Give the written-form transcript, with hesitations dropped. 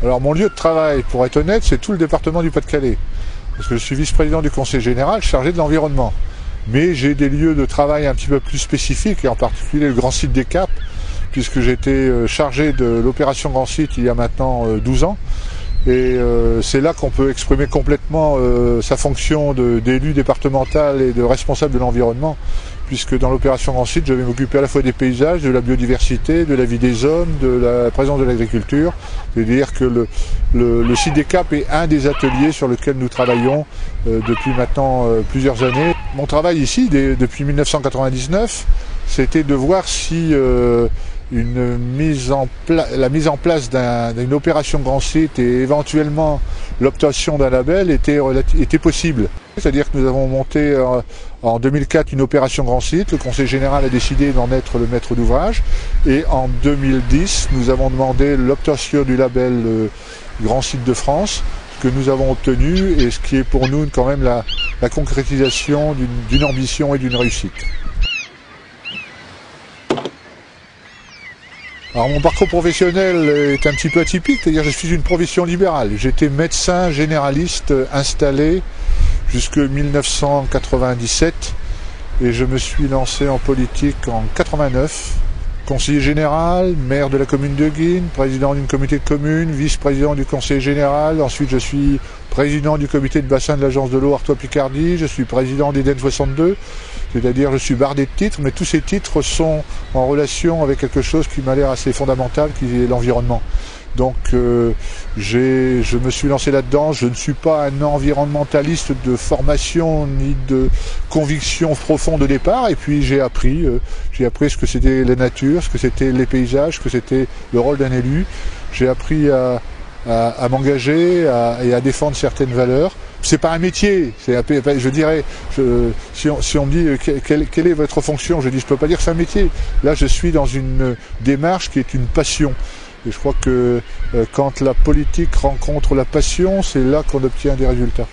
Alors mon lieu de travail, pour être honnête, c'est tout le département du Pas-de-Calais. Parce que je suis vice-président du conseil général chargé de l'environnement. Mais j'ai des lieux de travail un petit peu plus spécifiques, et en particulier le Grand Site des Caps, puisque j'étais chargé de l'opération Grand Site il y a maintenant 12 ans. Et c'est là qu'on peut exprimer complètement sa fonction d'élu départemental et de responsable de l'environnement, puisque dans l'opération Grand Site, je vais m'occuper à la fois des paysages, de la biodiversité, de la vie des hommes, de la présence de l'agriculture. C'est-à-dire que le site des Caps est un des ateliers sur lequel nous travaillons depuis maintenant plusieurs années. Mon travail ici, depuis 1999, c'était de voir si la mise en place d'une opération Grand Site et éventuellement l'obtention d'un label était possible. C'est-à-dire que nous avons monté en 2004 une opération Grand Site, le Conseil général a décidé d'en être le maître d'ouvrage, et en 2010 nous avons demandé l'obtention du label Grand Site de France, que nous avons obtenu et ce qui est pour nous quand même la concrétisation d'une ambition et d'une réussite. Alors mon parcours professionnel est un petit peu atypique, c'est-à-dire que je suis une profession libérale. J'étais médecin généraliste installé jusque 1997 et je me suis lancé en politique en 89. Conseiller général, maire de la commune de Guines, président d'une communauté de communes, vice-président du conseil général. Ensuite, je suis président du comité de bassin de l'agence de l'eau Artois-Picardie. Je suis président d'Eden 62, c'est-à-dire je suis bardé de titres, mais tous ces titres sont en relation avec quelque chose qui m'a l'air assez fondamental, qui est l'environnement. Donc je me suis lancé là-dedans. Je ne suis pas un environnementaliste de formation ni de conviction profonde au départ. Et puis j'ai appris ce que c'était la nature, ce que c'était les paysages, ce que c'était le rôle d'un élu. J'ai appris à m'engager et à défendre certaines valeurs. C'est pas un métier, je dirais, si on me dit quelle est votre fonction, je dis je peux pas dire que c'est un métier. Là je suis dans une démarche qui est une passion. Et je crois que quand la politique rencontre la passion, c'est là qu'on obtient des résultats.